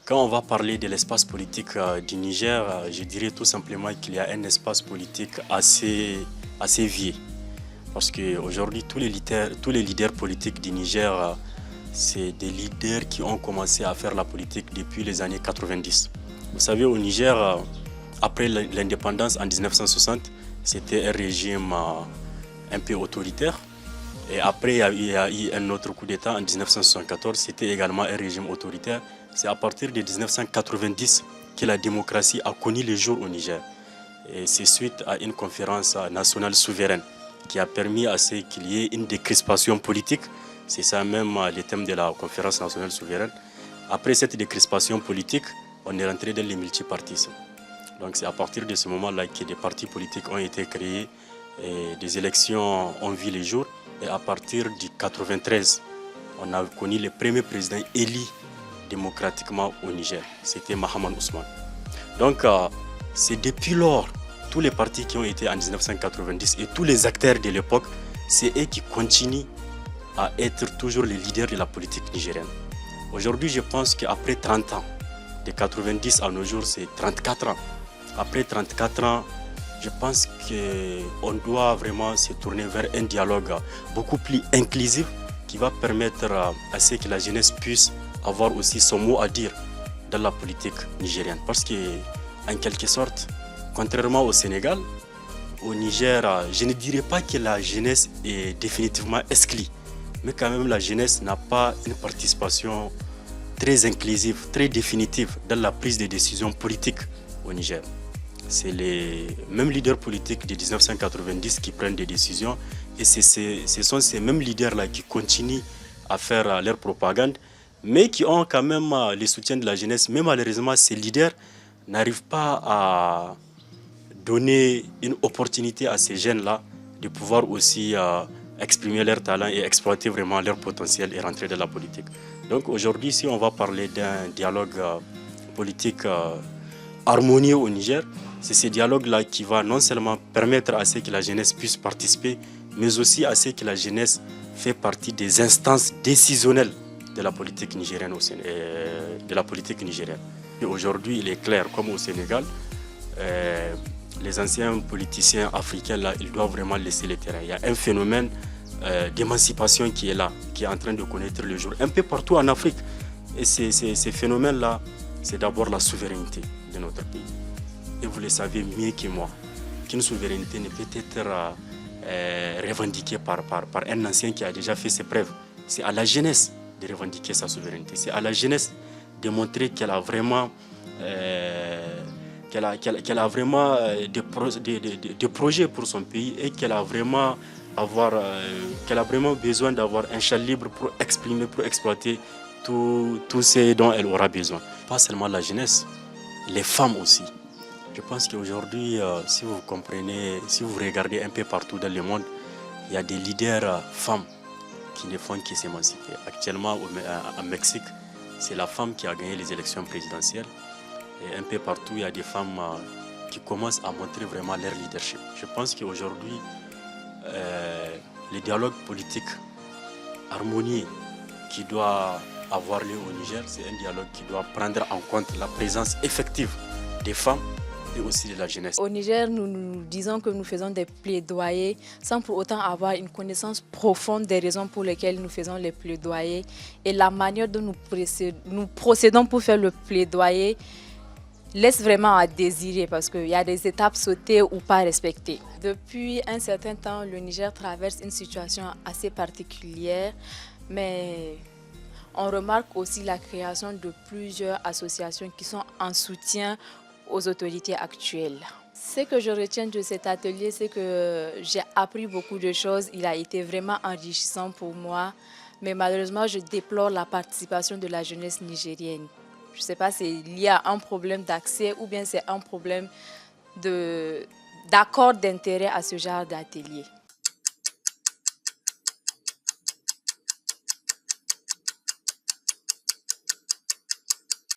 Quand on va parler de l'espace politique du Niger, je dirais tout simplement qu'il y a un espace politique assez vieux. Parce qu'aujourd'hui, tous les leaders politiques du Niger, c'est des leaders qui ont commencé à faire la politique depuis les années 90. Vous savez, au Niger, après l'indépendance en 1960, c'était un régime un peu autoritaire. Et après, il y a eu un autre coup d'État en 1974, c'était également un régime autoritaire. C'est à partir de 1990 que la démocratie a connu le jour au Niger. Et c'est suite à une conférence nationale souveraine qui a permis à ce qu'il y ait une décrispation politique. C'est ça même le thème de la conférence nationale souveraine. Après cette décrispation politique, on est rentré dans le multipartisme. Donc c'est à partir de ce moment-là que des partis politiques ont été créés et des élections ont vu le jour. Et à partir du 93, on a connu le premier président élu démocratiquement au Niger. C'était Mahaman Ousmane. Donc c'est depuis lors, tous les partis qui ont été en 1990 et tous les acteurs de l'époque, c'est eux qui continuent à être toujours les leaders de la politique nigérienne. Aujourd'hui, je pense qu'après 30 ans, de 90 à nos jours, c'est 34 ans. Après 34 ans, je pense qu'on doit vraiment se tourner vers un dialogue beaucoup plus inclusif qui va permettre à ce que la jeunesse puisse avoir aussi son mot à dire dans la politique nigérienne. Parce qu'en quelque sorte, contrairement au Sénégal, au Niger, je ne dirais pas que la jeunesse est définitivement exclue, mais quand même la jeunesse n'a pas une participation très inclusive, très définitive dans la prise de décisions politiques au Niger. C'est les mêmes leaders politiques de 1990 qui prennent des décisions et ce sont ces mêmes leaders-là qui continuent à faire leur propagande, mais qui ont quand même le soutien de la jeunesse. Mais malheureusement, ces leaders n'arrivent pas à donner une opportunité à ces jeunes-là de pouvoir aussi exprimer leur talent et exploiter vraiment leur potentiel et rentrer dans la politique. Donc aujourd'hui, si on va parler d'un dialogue politique harmonieux au Niger, c'est ce dialogue-là qui va non seulement permettre à ce que la jeunesse puisse participer, mais aussi à ce que la jeunesse fait partie des instances décisionnelles de la politique nigérienne. Et aujourd'hui, il est clair, comme au Sénégal, les anciens politiciens africains, là, ils doivent vraiment laisser le terrain. Il y a un phénomène d'émancipation qui est là, qui est en train de connaître le jour, un peu partout en Afrique. Et ces phénomènes-là, c'est d'abord la souveraineté de notre pays. Et vous le savez mieux que moi, qu'une souveraineté ne peut être revendiquée par un ancien qui a déjà fait ses preuves. C'est à la jeunesse de revendiquer sa souveraineté. C'est à la jeunesse de montrer qu'elle a vraiment, des projets pour son pays et qu'elle a vraiment besoin d'avoir un champ libre pour exprimer, pour exploiter tout ce dont elle aura besoin. Pas seulement la jeunesse, les femmes aussi. Je pense qu'aujourd'hui, si vous comprenez, si vous regardez un peu partout dans le monde, il y a des leaders femmes qui ne font que s'émanciper. Actuellement, au Mexique, c'est la femme qui a gagné les élections présidentielles. Et un peu partout, il y a des femmes qui commencent à montrer vraiment leur leadership. Je pense qu'aujourd'hui, le dialogue politique harmonieux qui doit avoir lieu au Niger, c'est un dialogue qui doit prendre en compte la présence effective des femmes et aussi de la jeunesse. Au Niger, nous disons que nous faisons des plaidoyers sans pour autant avoir une connaissance profonde des raisons pour lesquelles nous faisons les plaidoyers et la manière dont nous procédons pour faire le plaidoyer laisse vraiment à désirer parce qu'il y a des étapes sautées ou pas respectées. Depuis un certain temps, le Niger traverse une situation assez particulière, mais on remarque aussi la création de plusieurs associations qui sont en soutien aux autorités actuelles. Ce que je retiens de cet atelier, c'est que j'ai appris beaucoup de choses. Il a été vraiment enrichissant pour moi, mais malheureusement, je déplore la participation de la jeunesse nigérienne. Je ne sais pas si c'est lié à un problème d'accès ou bien c'est un problème d'accord d'intérêt à ce genre d'atelier.